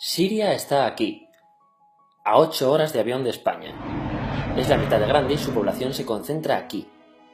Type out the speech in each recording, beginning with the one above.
Siria está aquí, a 8 horas de avión de España. Es la mitad de grande y su población se concentra aquí.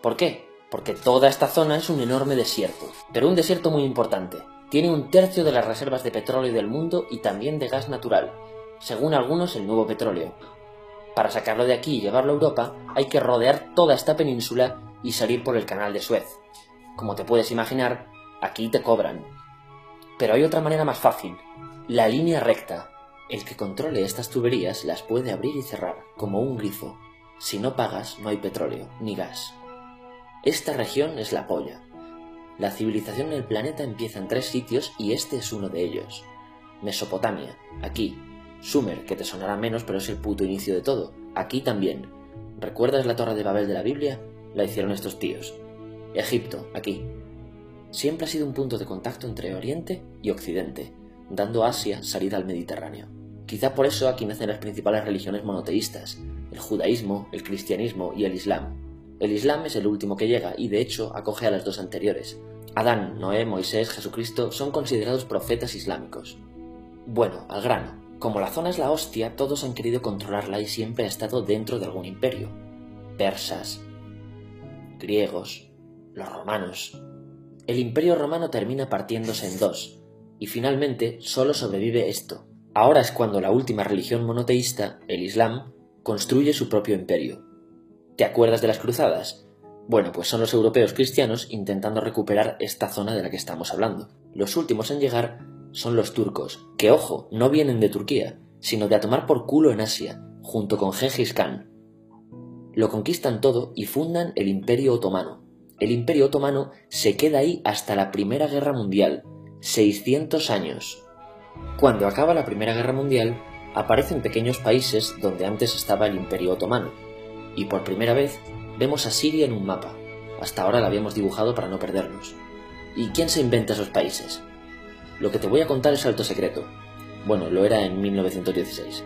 ¿Por qué? Porque toda esta zona es un enorme desierto, pero un desierto muy importante. Tiene un tercio de las reservas de petróleo del mundo y también de gas natural, según algunos el nuevo petróleo. Para sacarlo de aquí y llevarlo a Europa, hay que rodear toda esta península y salir por el canal de Suez. Como te puedes imaginar, aquí te cobran. Pero hay otra manera más fácil, la línea recta. El que controle estas tuberías las puede abrir y cerrar, como un grifo. Si no pagas, no hay petróleo, ni gas. Esta región es la polla. La civilización en el planeta empieza en 3 sitios y este es uno de ellos. Mesopotamia, aquí. Sumer, que te sonará menos, pero es el puto inicio de todo. Aquí también. ¿Recuerdas la Torre de Babel de la Biblia? La hicieron estos tíos. Egipto, aquí. Siempre ha sido un punto de contacto entre Oriente y Occidente, dando a Asia salida al Mediterráneo. Quizá por eso aquí nacen las principales religiones monoteístas, el judaísmo, el cristianismo y el islam. El islam es el último que llega y de hecho acoge a las dos anteriores. Adán, Noé, Moisés, Jesucristo son considerados profetas islámicos. Bueno, al grano. Como la zona es la hostia, todos han querido controlarla y siempre ha estado dentro de algún imperio. Persas, griegos, los romanos. El imperio romano termina partiéndose en dos, y finalmente solo sobrevive esto. Ahora es cuando la última religión monoteísta, el Islam, construye su propio imperio. ¿Te acuerdas de las cruzadas? Bueno, pues son los europeos cristianos intentando recuperar esta zona de la que estamos hablando. Los últimos en llegar son los turcos, que ojo, no vienen de Turquía, sino de a tomar por culo en Asia, junto con Gengis Khan. Lo conquistan todo y fundan el Imperio Otomano. El Imperio Otomano se queda ahí hasta la Primera Guerra Mundial, 600 años. Cuando acaba la Primera Guerra Mundial, aparecen pequeños países donde antes estaba el Imperio Otomano, y por primera vez vemos a Siria en un mapa. Hasta ahora la habíamos dibujado para no perdernos. ¿Y quién se inventa esos países? Lo que te voy a contar es alto secreto. Bueno, lo era en 1916.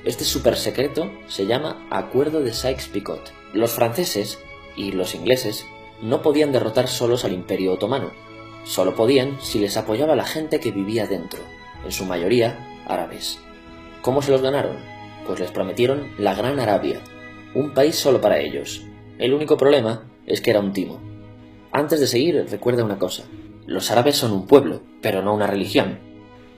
Este súper secreto se llama Acuerdo de Sykes-Picot. Los franceses y los ingleses no podían derrotar solos al Imperio Otomano. Solo podían si les apoyaba la gente que vivía dentro, en su mayoría árabes. ¿Cómo se los ganaron? Pues les prometieron la Gran Arabia, un país solo para ellos. El único problema es que era un timo. Antes de seguir, recuerda una cosa. Los árabes son un pueblo, pero no una religión.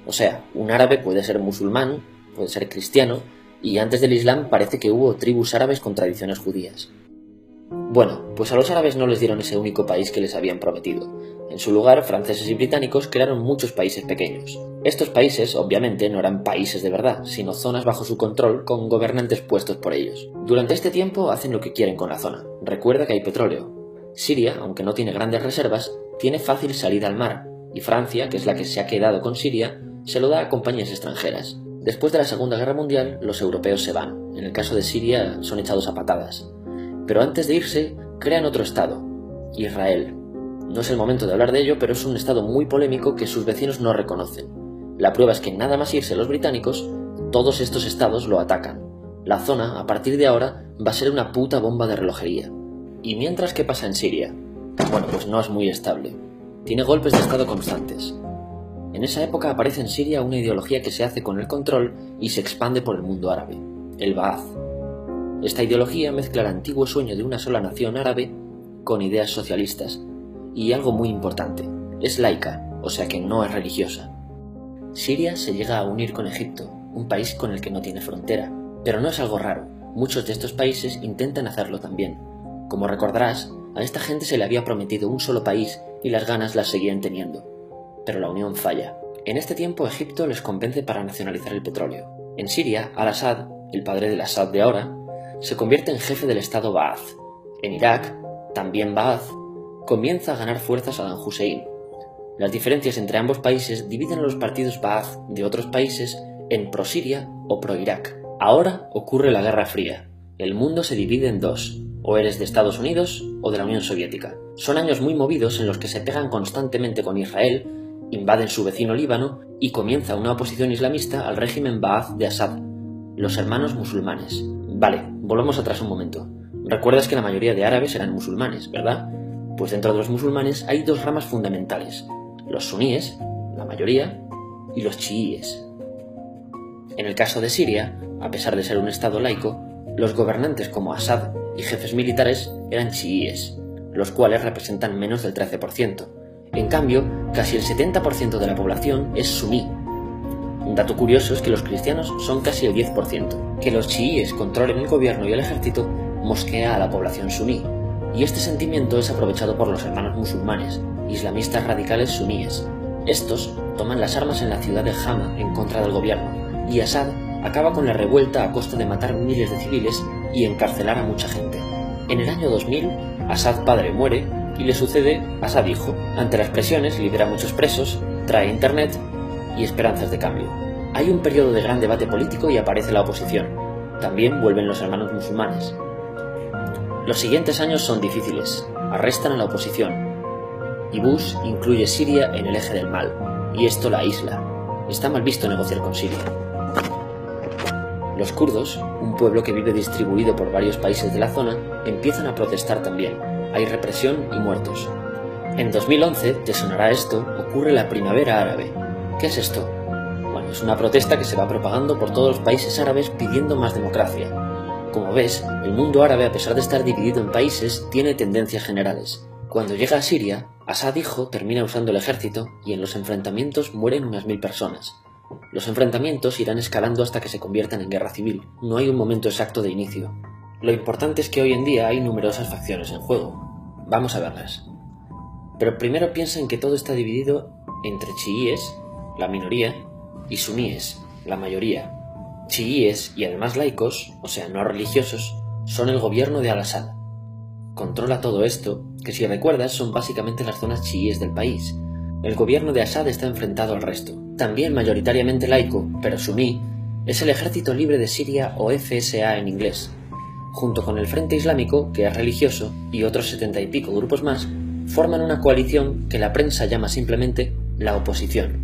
O sea, un árabe puede ser musulmán, puede ser cristiano, y antes del Islam parece que hubo tribus árabes con tradiciones judías. Bueno, pues a los árabes no les dieron ese único país que les habían prometido. En su lugar, franceses y británicos crearon muchos países pequeños. Estos países, obviamente, no eran países de verdad, sino zonas bajo su control con gobernantes puestos por ellos. Durante este tiempo hacen lo que quieren con la zona. Recuerda que hay petróleo. Siria, aunque no tiene grandes reservas, tiene fácil salida al mar, y Francia, que es la que se ha quedado con Siria, se lo da a compañías extranjeras. Después de la Segunda Guerra Mundial, los europeos se van. En el caso de Siria, son echados a patadas. Pero antes de irse, crean otro estado, Israel. No es el momento de hablar de ello, pero es un estado muy polémico que sus vecinos no reconocen. La prueba es que nada más irse los británicos, todos estos estados lo atacan. La zona, a partir de ahora, va a ser una puta bomba de relojería. ¿Y mientras qué pasa en Siria? Bueno, pues no es muy estable. Tiene golpes de estado constantes. En esa época aparece en Siria una ideología que se hace con el control y se expande por el mundo árabe, el Ba'ath. Esta ideología mezcla el antiguo sueño de una sola nación árabe con ideas socialistas. Y algo muy importante, es laica, o sea que no es religiosa. Siria se llega a unir con Egipto, un país con el que no tiene frontera, pero no es algo raro, muchos de estos países intentan hacerlo también. Como recordarás, a esta gente se le había prometido un solo país y las ganas las seguían teniendo. Pero la unión falla. En este tiempo Egipto les convence para nacionalizar el petróleo. En Siria, Al-Assad, el padre del Assad de ahora, se convierte en jefe del estado Ba'ath. En Irak, también Ba'ath, comienza a ganar fuerza Saddam Hussein. Las diferencias entre ambos países dividen a los partidos Ba'ath de otros países en pro-Siria o pro-Irak. Ahora ocurre la Guerra Fría. El mundo se divide en dos, o eres de Estados Unidos o de la Unión Soviética. Son años muy movidos en los que se pegan constantemente con Israel, invaden su vecino Líbano y comienza una oposición islamista al régimen Ba'ath de Assad, los hermanos musulmanes. Vale, volvamos atrás un momento. Recuerdas que la mayoría de árabes eran musulmanes, ¿verdad? Pues dentro de los musulmanes hay dos ramas fundamentales, los suníes, la mayoría, y los chiíes. En el caso de Siria, a pesar de ser un estado laico, los gobernantes como Assad y jefes militares eran chiíes, los cuales representan menos del 13%. En cambio, casi el 70% de la población es suní. Un dato curioso es que los cristianos son casi el 10%. Que los chiíes controlen el gobierno y el ejército mosquea a la población suní, y este sentimiento es aprovechado por los hermanos musulmanes, islamistas radicales suníes. Estos toman las armas en la ciudad de Hama en contra del gobierno, y Assad acaba con la revuelta a costa de matar miles de civiles y encarcelar a mucha gente. En el año 2000, Assad padre muere y le sucede Assad hijo. Ante las presiones libera muchos presos, trae internet y esperanzas de cambio. Hay un periodo de gran debate político y aparece la oposición. También vuelven los hermanos musulmanes. Los siguientes años son difíciles. Arrestan a la oposición. Y Bush incluye Siria en el eje del mal, y esto la aísla. Está mal visto negociar con Siria. Los kurdos, un pueblo que vive distribuido por varios países de la zona, empiezan a protestar también. Hay represión y muertos. En 2011, te sonará esto, ocurre la Primavera Árabe. ¿Qué es esto? Bueno, es una protesta que se va propagando por todos los países árabes pidiendo más democracia. Como ves, el mundo árabe, a pesar de estar dividido en países, tiene tendencias generales. Cuando llega a Siria, Assad hijo termina usando el ejército y en los enfrentamientos mueren unas 1000 personas. Los enfrentamientos irán escalando hasta que se conviertan en guerra civil. No hay un momento exacto de inicio. Lo importante es que hoy en día hay numerosas facciones en juego. Vamos a verlas. Pero primero piensa en que todo está dividido entre chiíes, la minoría, y suníes, la mayoría. Chiíes y además laicos, o sea, no religiosos, son el gobierno de Al-Assad. Controla todo esto, que si recuerdas son básicamente las zonas chiíes del país. El gobierno de Assad está enfrentado al resto. También mayoritariamente laico, pero suní, es el Ejército Libre de Siria o FSA en inglés. Junto con el Frente Islámico, que es religioso, y otros 70 y pico grupos más, forman una coalición que la prensa llama simplemente la oposición.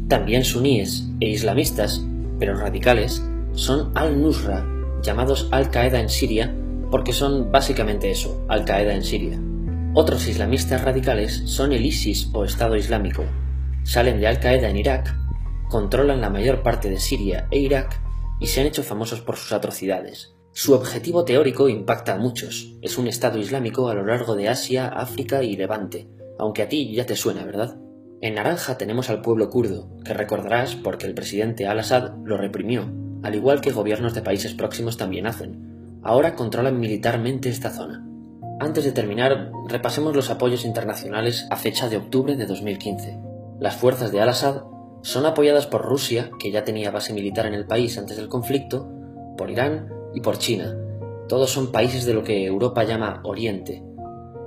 También suníes e islamistas, pero radicales, son Al-Nusra, llamados Al-Qaeda en Siria, porque son básicamente eso, Al-Qaeda en Siria. Otros islamistas radicales son el ISIS o Estado Islámico. Salen de Al-Qaeda en Irak, controlan la mayor parte de Siria e Irak y se han hecho famosos por sus atrocidades. Su objetivo teórico impacta a muchos. Es un Estado Islámico a lo largo de Asia, África y Levante, aunque a ti ya te suena, ¿verdad? En naranja tenemos al pueblo kurdo, que recordarás porque el presidente Al-Assad lo reprimió, al igual que gobiernos de países próximos también hacen. Ahora controlan militarmente esta zona. Antes de terminar, repasemos los apoyos internacionales a fecha de octubre de 2015. Las fuerzas de Al-Assad son apoyadas por Rusia, que ya tenía base militar en el país antes del conflicto, por Irán y por China. Todos son países de lo que Europa llama Oriente.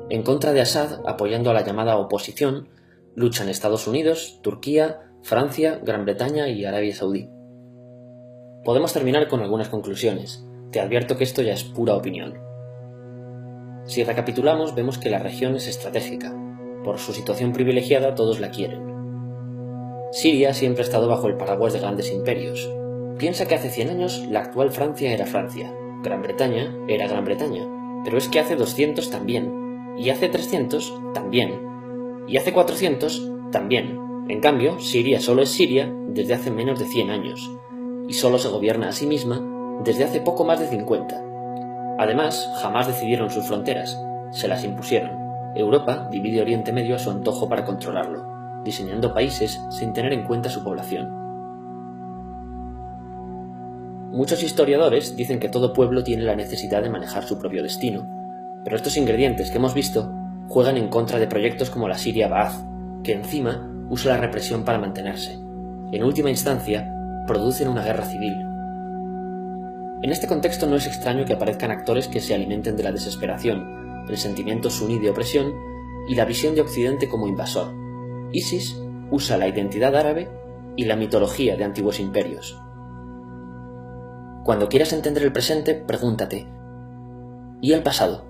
En contra de Assad, apoyando a la llamada oposición, luchan Estados Unidos, Turquía, Francia, Gran Bretaña y Arabia Saudí. Podemos terminar con algunas conclusiones. Te advierto que esto ya es pura opinión. Si recapitulamos, vemos que la región es estratégica. Por su situación privilegiada, todos la quieren. Siria siempre ha estado bajo el paraguas de grandes imperios. Piensa que hace 100 años la actual Francia era Francia, Gran Bretaña era Gran Bretaña, pero es que hace 200 también, y hace 300 también, y hace 400 también. En cambio, Siria solo es Siria desde hace menos de 100 años, y solo se gobierna a sí misma desde hace poco más de 50. Además, jamás decidieron sus fronteras, se las impusieron. Europa divide Oriente Medio a su antojo para controlarlo, diseñando países sin tener en cuenta su población. Muchos historiadores dicen que todo pueblo tiene la necesidad de manejar su propio destino, pero estos ingredientes que hemos visto juegan en contra de proyectos como la Siria Ba'ath, que encima usa la represión para mantenerse. En última instancia, producen una guerra civil. En este contexto no es extraño que aparezcan actores que se alimenten de la desesperación, el sentimiento suní de opresión y la visión de Occidente como invasor. ISIS usa la identidad árabe y la mitología de antiguos imperios. Cuando quieras entender el presente, pregúntate: ¿y el pasado?